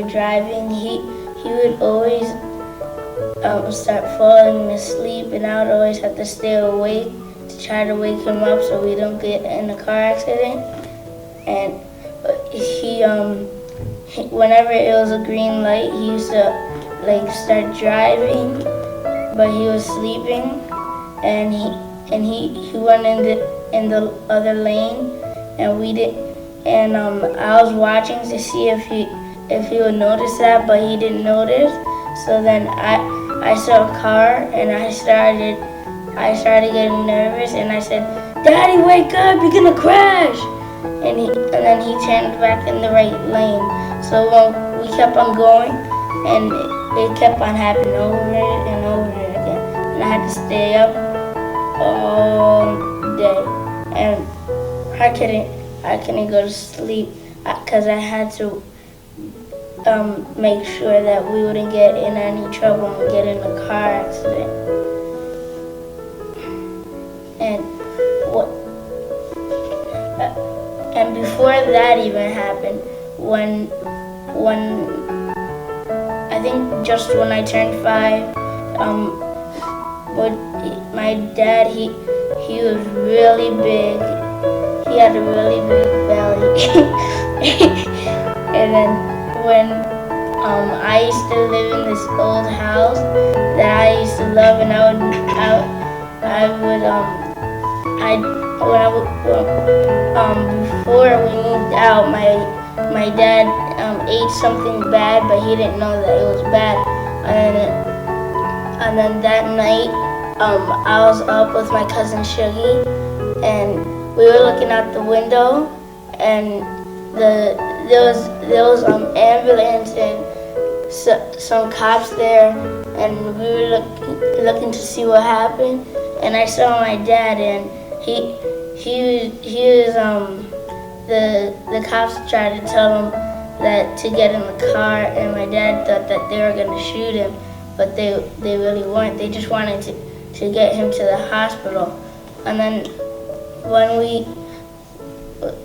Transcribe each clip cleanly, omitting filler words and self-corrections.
driving, he would always start falling asleep, and I would always have to stay awake to try to wake him up so we don't get in a car accident. And whenever it was a green light, he used to start driving, but he was sleeping, and he went in the other lane, and we did, and I was watching to see if he would notice that, but he didn't notice. So then I saw a car, and I started getting nervous, and I said, "Daddy, wake up! You're gonna crash!" And then he turned back in the right lane. So we kept on going, and it kept on happening over and over again. And I had to stay up all day, and I couldn't go to sleep because I had to make sure that we wouldn't get in any trouble and get in a car accident. And before that even happened, when I think just when I turned 5, my dad he was really big. He had a really big belly, and then when I used to live in this old house that I used to love, and before we moved out, my dad ate something bad, but he didn't know that it was bad. And then that night, I was up with my cousin Shuggy, and we were looking out the window, and there was ambulance and some cops there, and we were looking to see what happened. And I saw my dad, and the cops tried to tell him that to get in the car, and my dad thought that they were gonna shoot him, but they really weren't. They just wanted to get him to the hospital. And then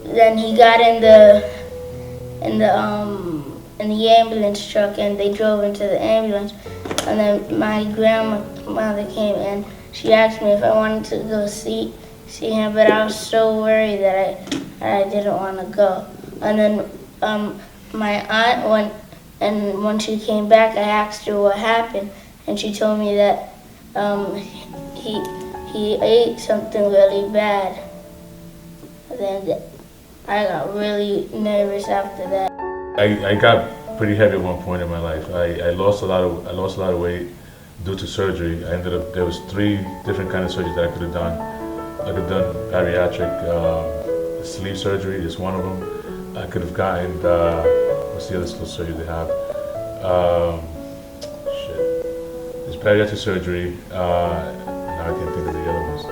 then he got in the ambulance truck, and they drove into the ambulance. And then my grandmother came, and she asked me if I wanted to go see him, but I was so worried that I didn't want to go. And then my aunt when she came back, I asked her what happened, and she told me that he ate something really bad. And then I got really nervous after that. I got pretty heavy at one point in my life. I lost a lot of weight due to surgery. There was 3 different kinds of surgeries that I could have done. I could have done bariatric sleeve surgery is one of them. I could have gotten what's the other little surgery they have? There's bariatric surgery. Now I can't think of the other ones.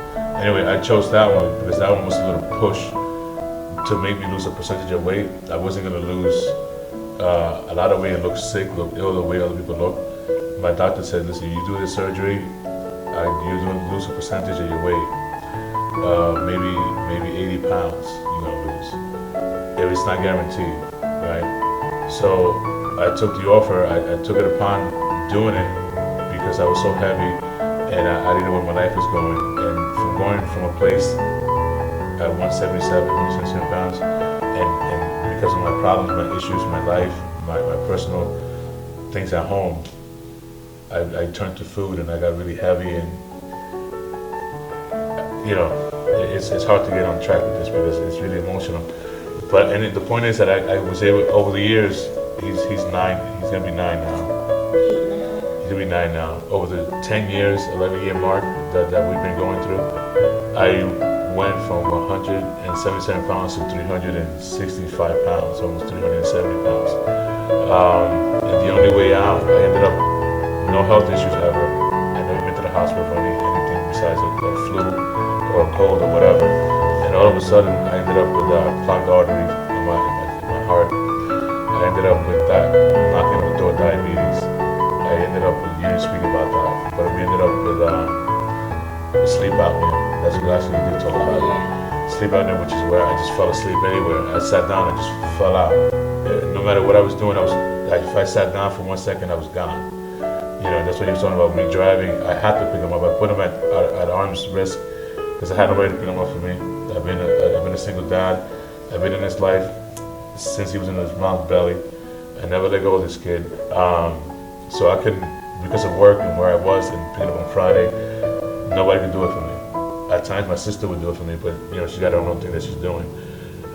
Anyway, I chose that one because that one was a little push to make me lose a percentage of weight. I wasn't going to lose a lot of weight and look sick, look ill the way other people look. My doctor said, listen, you do this surgery, you're going to lose a percentage of your weight. Maybe 80 pounds you're going to lose. If it's not guaranteed, right? So I took the offer, I took it upon doing it because I was so heavy and I didn't know where my life was going. And from going from a place at 177, 177 pounds, and because of my problems, my issues, my life, my personal things at home, I turned to food and I got really heavy, and it's hard to get on track with this because it's really emotional. But the point is that I was able, over the years, he's 9, he's gonna be 9 now. He's gonna be 9 now. Over the 10 years, 11-year mark that we've been going through, I went from 177 pounds to 365 pounds, almost 370 pounds. And the only way out, I ended up no health issues ever. I never been to the hospital for anything besides a flu or a cold or whatever. And all of a sudden, I ended up with clogged arteries in my heart. I ended up with that knocking on the door diabetes. I ended up with, you didn't speak about that, but we ended up with sleep apnea. That's what actually we did talk about. Sleep apnea, which is where I just fell asleep anywhere. I sat down and just fell out. No matter what I was doing, I if I sat down for 1 second, I was gone. That's what he was talking about me driving. I had to pick him up. I put him at arm's risk because I had nobody to pick him up for me. I've been a single dad. I've been in his life since he was in his mom's belly. I never let go of this kid. So I couldn't, because of work and where I was and picking up on Friday, nobody could do it for me. At times my sister would do it for me, but she's got her own thing that she's doing.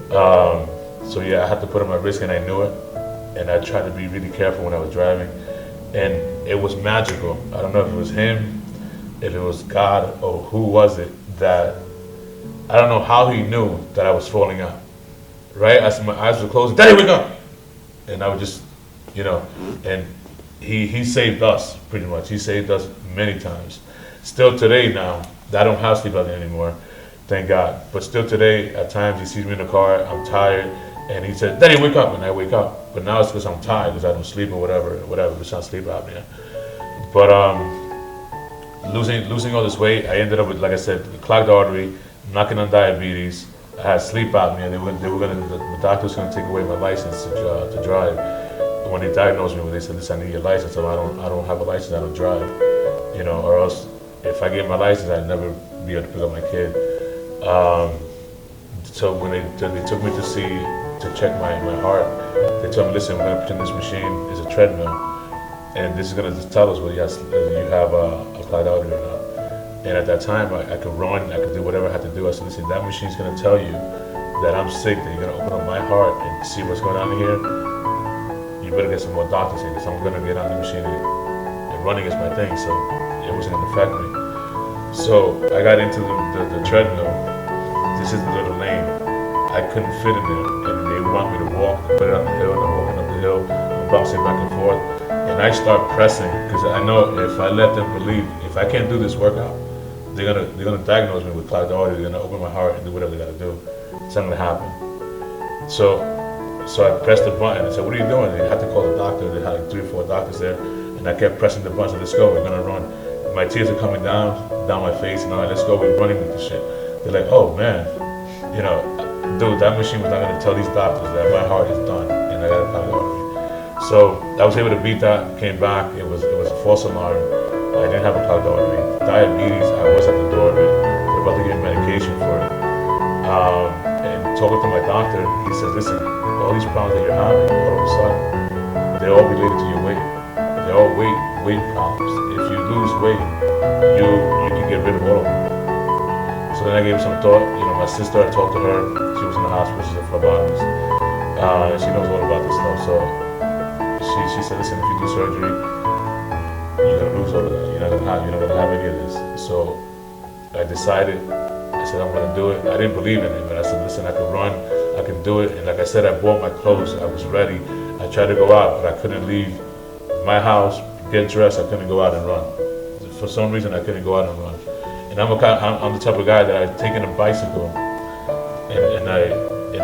So yeah, I had to put him at risk, and I knew it. And I tried to be really careful when I was driving. And it was magical. I don't know if it was him, if it was God, or who was it that, I don't know how he knew that I was falling out. Right? As my eyes were closed, Daddy, wake up! And I would just, and he saved us, pretty much. He saved us many times. Still today now, I don't have sleep apnea anymore, thank God. But still today, at times he sees me in the car, I'm tired, and he said, Daddy, wake up, and I wake up. But now it's because I'm tired, because I don't sleep or whatever, it's not sleep apnea. But losing all this weight, I ended up with, like I said, clogged artery, knocking on diabetes. I had sleep apnea. The doctor was gonna take away my license to drive. And when they diagnosed me, they said, "Listen, I need your license." So I don't have a license. I don't drive. Or else if I get my license, I'd never be able to pick up my kid. So when they took me to check my heart, they told me, "Listen, we're gonna put in this machine. It's a treadmill, and this is gonna just tell us whether you have a clogged artery or not." And at that time, I could run, I could do whatever I had to do. I said, "Listen, that machine's gonna tell you that I'm sick, that you're gonna open up my heart and see what's going on here. You better get some more doctors here, because I'm gonna get on the machine and running is my thing." So it wasn't gonna affect me. So I got into the treadmill. This is the little lane. I couldn't fit in there, and they want me to walk, put it on the hill, and I'm walking up the hill, I'm bouncing back and forth. And I start pressing, because I know if I let them believe, if I can't do this workout, they're gonna diagnose me with clogged artery. They're gonna open my heart and do whatever they gotta do. It's not gonna happen. So I pressed the button and said, "What are you doing?" They had to call the doctor. They had like 3 or 4 doctors there, and I kept pressing the button. "Let's go. We're gonna run." And my tears are coming down my face, and I'm like, "Let's go. We're running with this shit." They're like, "Oh man, dude, that machine was not gonna tell these doctors that my heart is done and I got a clogged artery." So I was able to beat that. Came back. It was a false alarm. I didn't have a clogged artery. Diabetes, I was at the door of it. They're about to give me medication for it. And talking to my doctor, he says, "Listen, all these problems that you're having, all of a sudden, they're all related to your weight. They're all weight problems. If you lose weight, you can get rid of all of them." So then I gave it some thought. My sister, I talked to her. She was in the hospital. She's a phlebotomist. And she knows all about this stuff. So she said, "Listen, if you do surgery, you're gonna lose all of that. You're not gonna have any of this." So I decided. I said, "I'm gonna do it." I didn't believe in it, but I said, "Listen, I can run. I can do it." And like I said, I bought my clothes. I was ready. I tried to go out, but I couldn't leave my house, get dressed. I couldn't go out and run. For some reason, I couldn't go out and run. And I'm the type of guy that I've taken a bicycle, and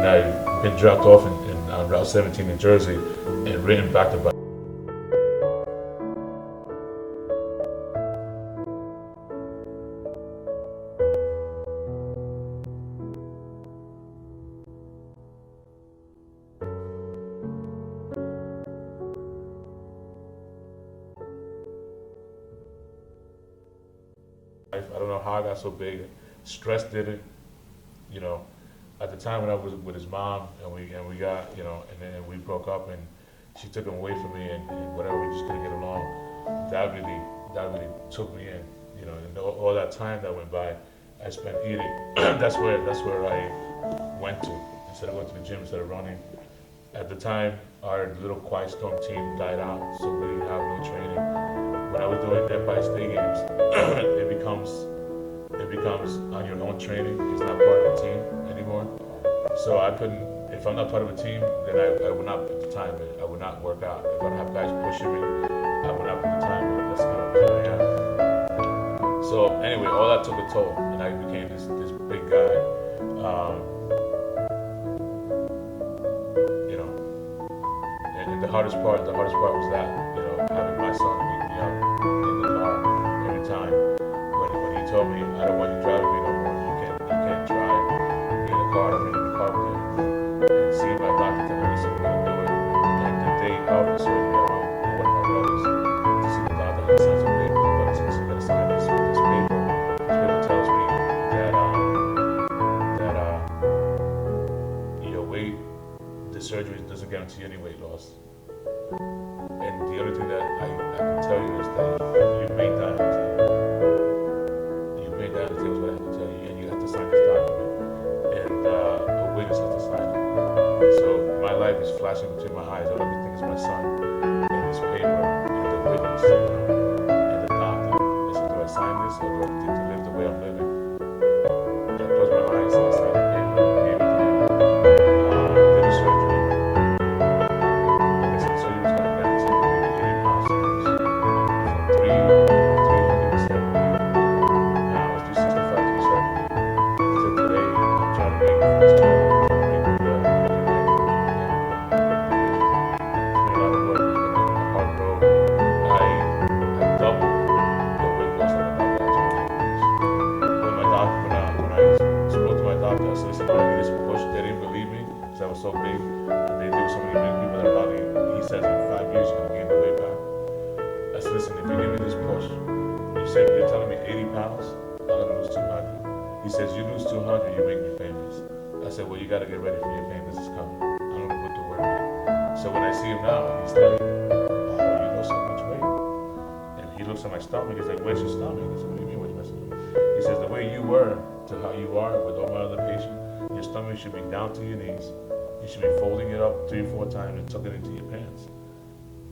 I've been dropped off on Route 17 in Jersey and ridden back to back. I don't know how I got so big. Stress did it. At the time when I was with his mom, and we got, and then we broke up, and she took him away from me, and whatever, we just couldn't get along. That really took me in. And all that time that went by, I spent eating. that's where I went to. Instead of going to the gym, instead of running. At the time, our little QuietStorm team died out, so we didn't have no training. When I was doing Empire State Games, it becomes on your own training. It's not part of a team anymore. So I couldn't. If I'm not part of a team, then I would not put the time in. I would not work out. If I don't have guys pushing me, I would not put the time in. That's kind of who I am. So anyway, all that took a toll, and I became this big guy. And the hardest part was that, having my son beat me up in the car every time. When he told me, "I don't want you driving me no more. You can't drive me in the car. I'm in the car with you." And seeing my doctor tell me, "Listen, we're gonna do it." And the day of the surgery, guarantee any weight loss. And the only thing that I can tell you is that you made that you made that is what I have to tell you, and you have to sign this document, and a witness has to sign it. So my life is flashing between my eyes. All I can think is my son and this paper and the witness, and the doctor. I said, do I sign this or do I continue to live the way I'm living? And I closed my eyes and I signed the paper and gave it to him. Did a surgery. Like I said, the surgery was going to guarantee me maybe 80 pounds to lose. From 370 pounds to 65 to 70. So today I'm trying to make this turn. I was so big, and there were so many big people that probably, he says in 5 years you're gonna gain the weight back. I said, listen, if you give me this push, you said you're telling me 80 pounds, I'm gonna lose 200. He says, you lose 200, you make me famous. I said, well, you gotta get ready for your famous is coming. I'm gonna put the work in. So when I see him now, he's like, oh, you lost so much weight. And he looks at my stomach, he's like, where's your stomach? I said, what do you mean, where's my stomach? He says, the way you were to how you are with all my other patients, your stomach should be down to your knees. You should be folding it up 3 or 4 times and tucking it into your pants.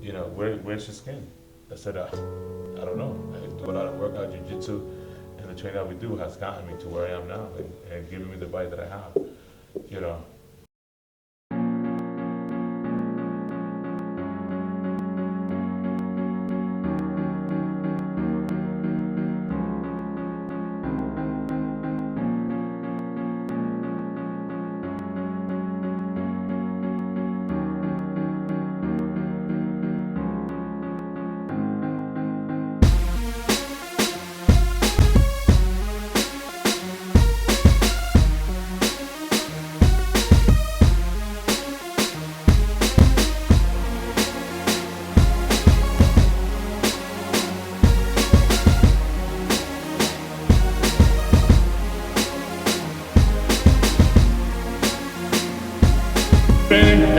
You know, where's your skin? I said, I don't know. I do a lot of workout, jiu-jitsu, and the training that we do has gotten me to where I am now and given me the body that I have, you know.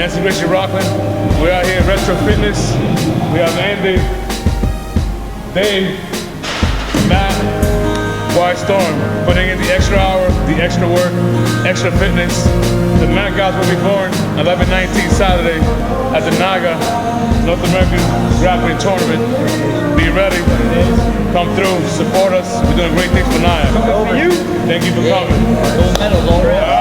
Nancy Richie Rockland. We're out here at Retro Fitness. We have Andy, Dave, Matt, QuietStorm, putting in the extra hour, the extra work, extra fitness. The Matt guys will be born 11/19 Saturday at the Naga North American Grappling Tournament. Be ready. Come through, support us. We're doing great things for Naya. You? Thank you for coming. Gold medals all around.